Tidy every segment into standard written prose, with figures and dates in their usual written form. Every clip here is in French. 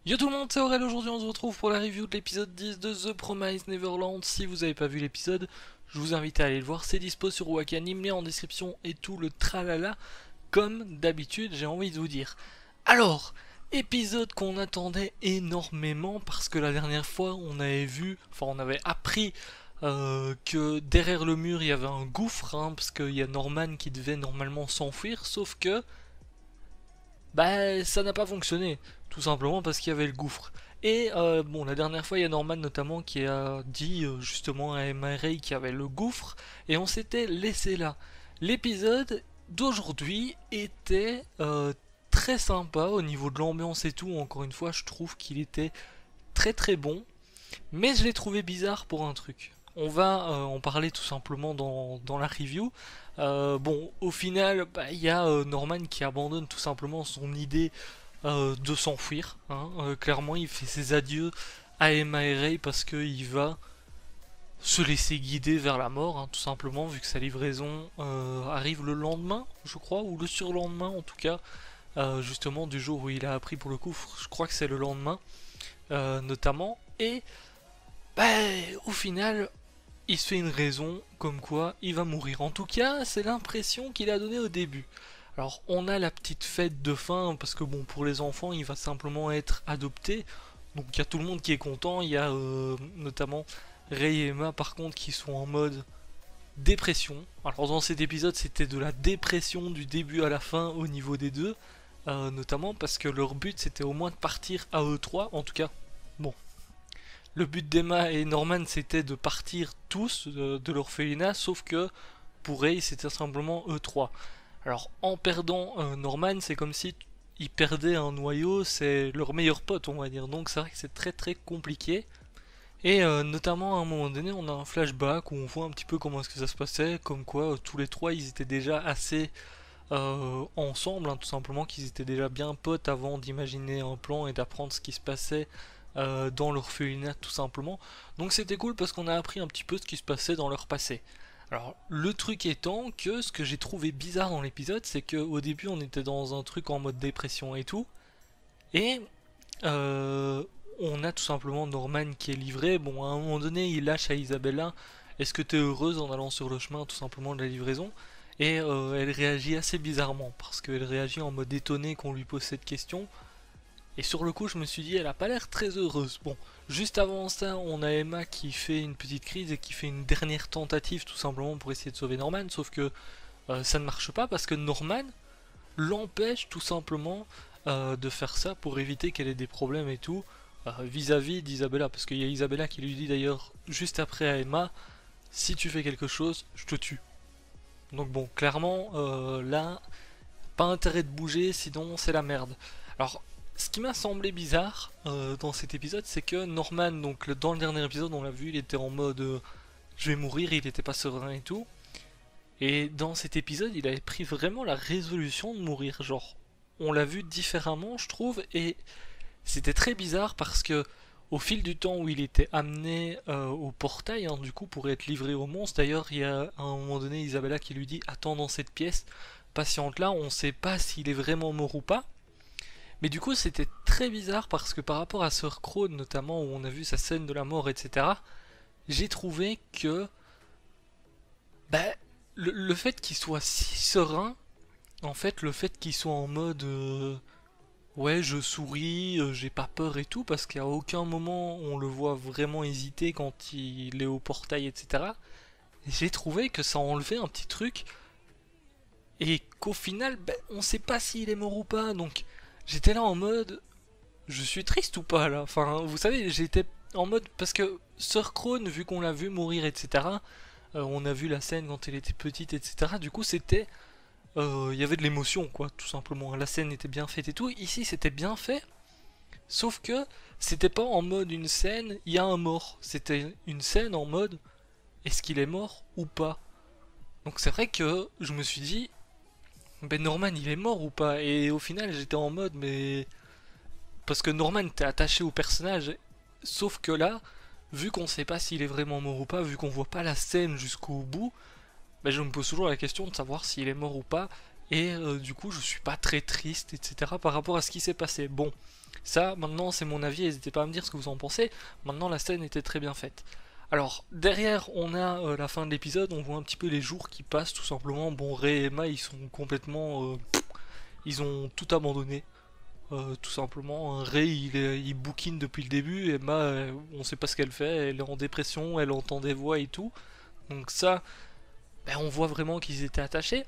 Yo tout le monde, c'est Aurel, aujourd'hui on se retrouve pour la review de l'épisode 10 de The Promised Neverland. Si vous n'avez pas vu l'épisode, je vous invite à aller le voir, c'est dispo sur Wakanim, lien en description et tout le tralala, comme d'habitude j'ai envie de vous dire. Alors, épisode qu'on attendait énormément parce que la dernière fois on avait vu, enfin on avait appris que derrière le mur il y avait un gouffre, parce qu'il y a Norman qui devait normalement s'enfuir, sauf que bah ça n'a pas fonctionné, tout simplement parce qu'il y avait le gouffre. Et bon, la dernière fois, il y a Norman notamment qui a dit justement à Emma et Ray qu'il y avait le gouffre, et on s'était laissé là. L'épisode d'aujourd'hui était très sympa au niveau de l'ambiance et tout. Encore une fois, je trouve qu'il était très très bon, mais je l'ai trouvé bizarre pour un truc. On va en parler tout simplement dans la review. Bon, au final, bah, il y a Norman qui abandonne tout simplement son idée de s'enfuir. Clairement, il fait ses adieux à Emma et Ray parce qu'il va se laisser guider vers la mort, tout simplement, vu que sa livraison arrive le lendemain, je crois, ou le surlendemain en tout cas, justement du jour où il a appris pour le coup, je crois que c'est le lendemain, notamment. Et bah, au final, il se fait une raison comme quoi il va mourir. En tout cas, c'est l'impression qu'il a donnée au début. Alors, on a la petite fête de fin, parce que bon, pour les enfants, il va simplement être adopté. Donc, il y a tout le monde qui est content. Il y a notamment Ray et Emma, par contre, qui sont en mode dépression. Alors, dans cet épisode, c'était de la dépression du début à la fin au niveau des deux. Notamment parce que leur but, c'était au moins de partir à eux trois. En tout cas, bon, le but d'Emma et Norman, c'était de partir tous de l'orphelinat, sauf que pour Ray, c'était simplement eux trois. Alors, en perdant Norman, c'est comme si ils perdaient un noyau, c'est leur meilleur pote, on va dire. Donc, c'est vrai que c'est très très compliqué. Et notamment, à un moment donné, on a un flashback où on voit un petit peu comment est-ce que ça se passait, comme quoi tous les trois, ils étaient déjà assez ensemble, tout simplement, qu'ils étaient déjà bien potes avant d'imaginer un plan et d'apprendre ce qui se passait dans l'orphelinat tout simplement. Donc c'était cool parce qu'on a appris un petit peu ce qui se passait dans leur passé. Alors le truc étant que ce que j'ai trouvé bizarre dans l'épisode, c'est qu'au début on était dans un truc en mode dépression et tout, et on a tout simplement Norman qui est livré. Bon, à un moment donné il lâche à Isabella: est-ce que t'es heureuse en allant sur le chemin tout simplement de la livraison? Et elle réagit assez bizarrement parce qu'elle réagit en mode étonné qu'on lui pose cette question. Et sur le coup, je me suis dit, elle a pas l'air très heureuse. Bon, juste avant ça, on a Emma qui fait une petite crise et qui fait une dernière tentative tout simplement pour essayer de sauver Norman. Sauf que ça ne marche pas parce que Norman l'empêche tout simplement de faire ça pour éviter qu'elle ait des problèmes et tout vis-à-vis d'Isabella. Parce qu'il y a Isabella qui lui dit d'ailleurs juste après à Emma: si tu fais quelque chose, je te tue. Donc bon, clairement, là, pas intérêt de bouger, sinon c'est la merde. Alors, ce qui m'a semblé bizarre dans cet épisode, c'est que Norman, donc dans le dernier épisode, on l'a vu, il était en mode je vais mourir, il était pas serein et tout. Et dans cet épisode, il avait pris vraiment la résolution de mourir. Genre, on l'a vu différemment, je trouve, et c'était très bizarre parce que au fil du temps où il était amené au portail, du coup, pour être livré au monstre, d'ailleurs, il y a à un moment donné Isabella qui lui dit: attends dans cette pièce, patiente là, on sait pas s'il est vraiment mort ou pas. Mais du coup, c'était très bizarre parce que par rapport à Sir Crow, notamment où on a vu sa scène de la mort, etc., j'ai trouvé que bah, le fait qu'il soit si serein, en fait, le fait qu'il soit en mode ouais, je souris, j'ai pas peur et tout, parce qu'à aucun moment on le voit vraiment hésiter quand il est au portail, etc., j'ai trouvé que ça enlevait un petit truc et qu'au final, ben, on sait pas s'il est mort ou pas. Donc j'étais là en mode, je suis triste ou pas là. Enfin, vous savez, j'étais en mode parce que Sir Crone, vu qu'on l'a vu mourir, etc. On a vu la scène quand elle était petite, etc. Du coup, c'était, il y avait de l'émotion, quoi, tout simplement. La scène était bien faite et tout. Ici, c'était bien fait, sauf que c'était pas en mode une scène, il y a un mort. C'était une scène en mode, est-ce qu'il est mort ou pas? Donc c'est vrai que je me suis dit, ben Norman il est mort ou pas? Et au final j'étais en mode, mais parce que Norman t'es attaché au personnage, sauf que là, vu qu'on sait pas s'il est vraiment mort ou pas, vu qu'on voit pas la scène jusqu'au bout, ben je me pose toujours la question de savoir s'il est mort ou pas. Et du coup je suis pas très triste, etc. par rapport à ce qui s'est passé. Bon, Ça, maintenant, c'est mon avis, n'hésitez pas à me dire ce que vous en pensez. Maintenant, la scène était très bien faite. Alors, derrière, on a la fin de l'épisode, on voit un petit peu les jours qui passent, tout simplement. Bon, Ray et Emma, ils sont complètement... ils ont tout abandonné. Tout simplement, Ray il bouquine depuis le début, Emma on sait pas ce qu'elle fait, elle est en dépression, elle entend des voix et tout. Donc ça, ben, on voit vraiment qu'ils étaient attachés.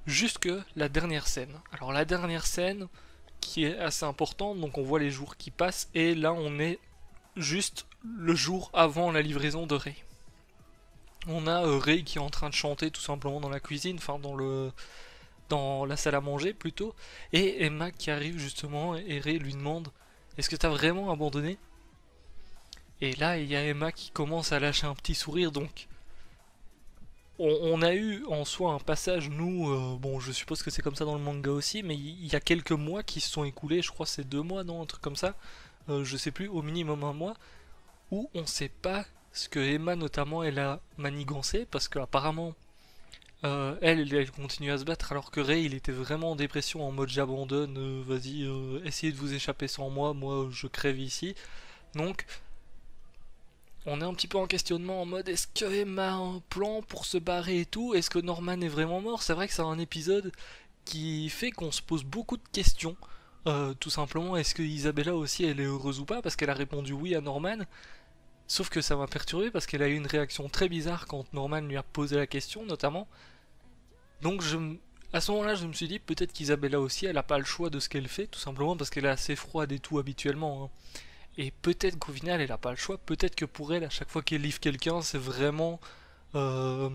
Jusque la dernière scène. Alors la dernière scène qui est assez importante, donc on voit les jours qui passent et là on est juste le jour avant la livraison de Ray. On a Ray qui est en train de chanter tout simplement dans la cuisine, enfin dans la salle à manger plutôt, et Emma qui arrive justement et Ray lui demande est-ce que t'as vraiment abandonné? Et là il y a Emma qui commence à lâcher un petit sourire, donc on a eu en soi un passage, nous, bon je suppose que c'est comme ça dans le manga aussi, mais il y a quelques mois qui se sont écoulés, je crois c'est 2 mois, non, un truc comme ça, je sais plus, au minimum 1 mois, où on sait pas ce que Emma notamment elle a manigancé, parce qu'apparemment elle continue à se battre alors que Ray il était vraiment en dépression en mode j'abandonne, vas-y, essayez de vous échapper sans moi, moi je crève ici. Donc on est un petit peu en questionnement en mode est-ce que Emma a un plan pour se barrer et tout? Est-ce que Norman est vraiment mort? C'est vrai que c'est un épisode qui fait qu'on se pose beaucoup de questions. Tout simplement, est-ce que Isabella aussi elle est heureuse ou pas? Parce qu'elle a répondu oui à Norman. Sauf que ça m'a perturbé parce qu'elle a eu une réaction très bizarre quand Norman lui a posé la question notamment. Donc à ce moment-là, je me suis dit peut-être qu'Isabella aussi, elle a pas le choix de ce qu'elle fait, tout simplement parce qu'elle est assez froide et tout habituellement. Hein. Et peut-être qu'au final, elle a pas le choix. Peut-être que pour elle, à chaque fois qu'elle livre quelqu'un, c'est vraiment, euh,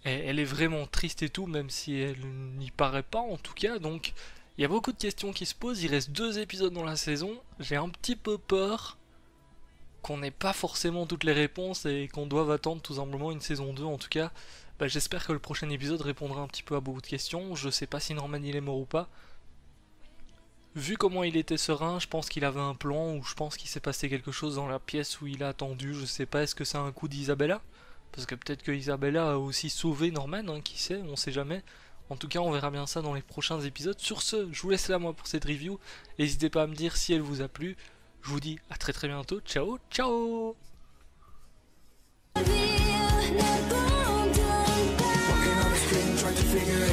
elle est vraiment triste et tout, même si elle n'y paraît pas en tout cas. Donc, il y a beaucoup de questions qui se posent. Il reste 2 épisodes dans la saison. J'ai un petit peu peur qu'on n'ait pas forcément toutes les réponses et qu'on doive attendre tout simplement une saison 2 en tout cas. Bah, j'espère que le prochain épisode répondra un petit peu à beaucoup de questions. Je sais pas si Norman il est mort ou pas. Vu comment il était serein, je pense qu'il avait un plan ou je pense qu'il s'est passé quelque chose dans la pièce où il a attendu. Je sais pas, est-ce que c'est un coup d'Isabella? Parce que peut-être que Isabella a aussi sauvé Norman, hein, qui sait, on sait jamais. En tout cas, on verra bien ça dans les prochains épisodes. Sur ce, je vous laisse là moi pour cette review. N'hésitez pas à me dire si elle vous a plu. Je vous dis à très très bientôt. Ciao, ciao! Figure